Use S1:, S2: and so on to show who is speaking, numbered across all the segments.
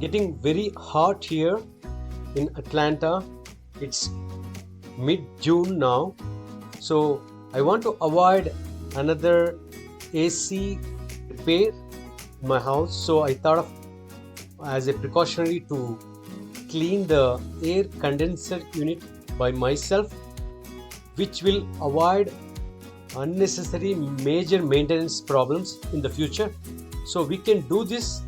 S1: getting very hot here in Atlanta. It's mid-June now, so I want to avoid another AC repair in my house. So I thought of, as a precautionary, to clean the air condenser unit by myself, which will avoid unnecessary major maintenance problems in the future. So we can do this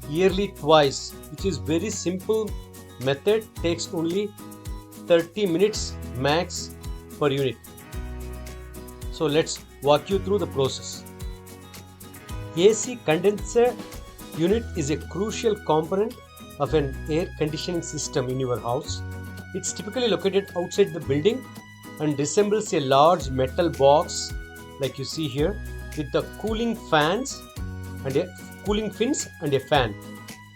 S1: yearly twice, which is very simple method, takes only 30 minutes max per unit. So let's walk you through the process. AC condenser unit is a crucial component of an air conditioning system in your house. It's typically located outside the building and resembles a large metal box like you see here, with the cooling fins and a fan.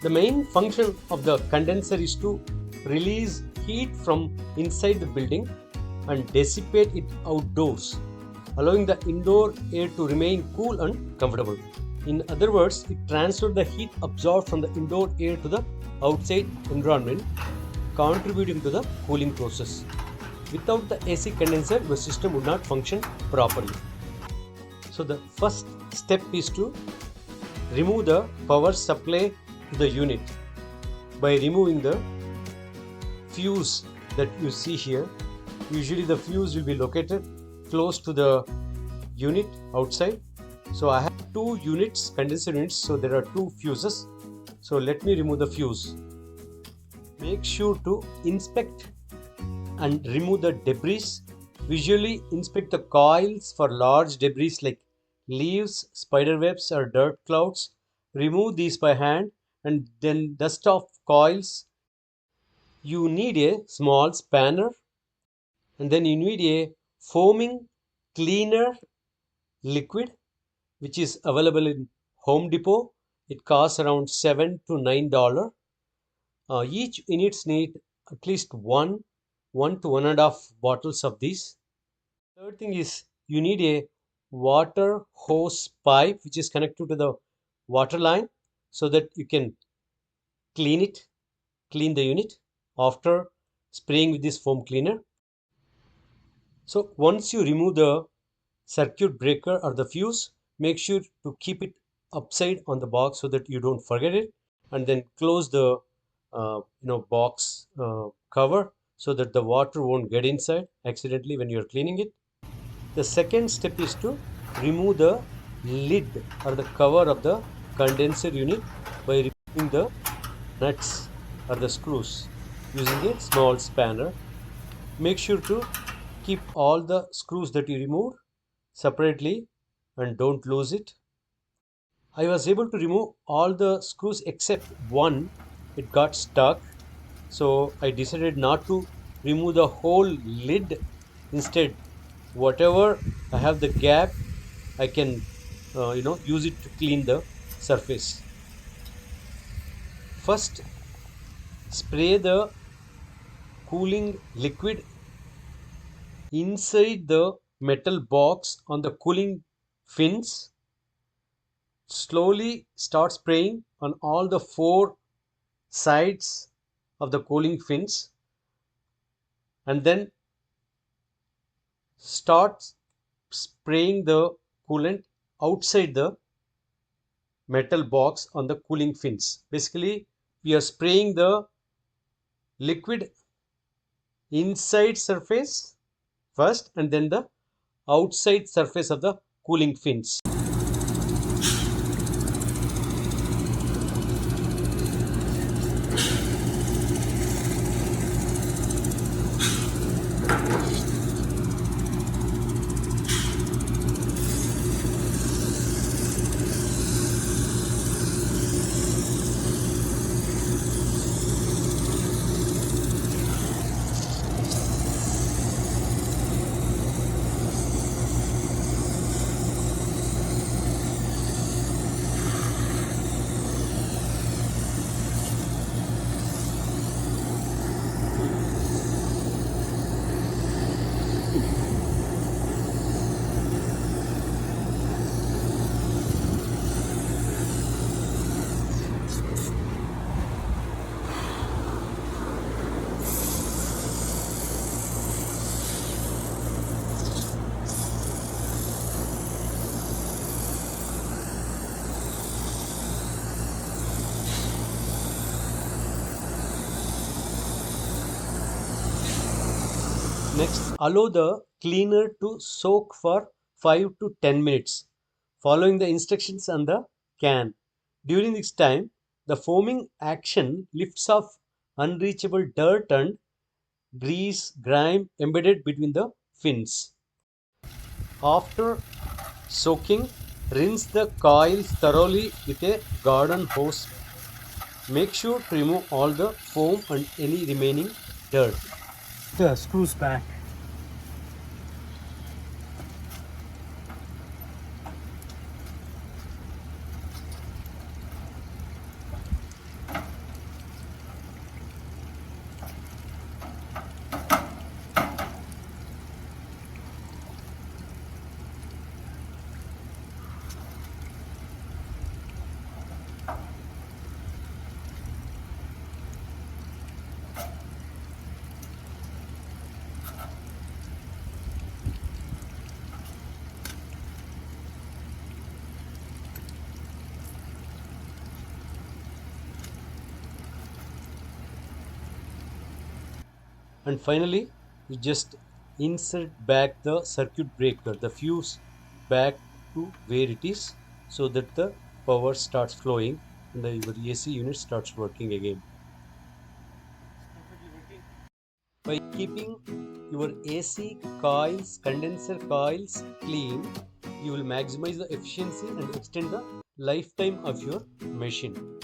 S1: The main function of the condenser is to release heat from inside the building and dissipate it outdoors, allowing the indoor air to remain cool and comfortable. In other words, it transfers the heat absorbed from the indoor air to the outside environment, contributing to the cooling process. Without the AC condenser, your system would not function properly. So the first step is to remove the power supply to the unit by removing the fuse that you see here. Usually the fuse will be located close to the unit outside. So I have two units, condenser units, so there are two fuses. So let me remove the fuse. Make sure to inspect and remove the debris. Visually inspect the coils for large debris like leaves, spider webs or dirt clouds. Remove these by hand and then dust off coils. You need a small spanner, and then you need a foaming cleaner liquid, which is available in Home Depot. It costs around $7 to $9. Each units need at least one to 1.5 bottles of these. Third thing is you need a water hose pipe which is connected to the water line, so that you can clean the unit after spraying with this foam cleaner. So once you remove the circuit breaker or the fuse, make sure to keep it upside on the box so that you don't forget it, and then close the box cover so that the water won't get inside accidentally when you're cleaning it. The second step is to remove the lid or the cover of the condenser unit by removing the nuts or the screws using a small spanner. Make sure to keep all the screws that you removed separately and don't lose it. I was able to remove all the screws except one. It got stuck, so I decided not to remove the whole lid. Instead, whatever I have the gap, I can use it to clean the surface. First, spray the cooling liquid inside the metal box on the cooling fins. Slowly start spraying on all the four sides of the cooling fins, and then start spraying the coolant outside the metal box on the cooling fins. Basically, we are spraying the liquid inside surface first and then the outside surface of the cooling fins. Next, allow the cleaner to soak for 5 to 10 minutes, following the instructions on the can. During this time, the foaming action lifts off unreachable dirt and grease, grime embedded between the fins. After soaking, rinse the coils thoroughly with a garden hose. Make sure to remove all the foam and any remaining dirt.
S2: The screws back.
S1: And finally, you just insert back the circuit breaker, the fuse back to where it is, so that the power starts flowing and your AC unit starts working again. By keeping your AC coils, condenser coils clean, you will maximize the efficiency and extend the lifetime of your machine.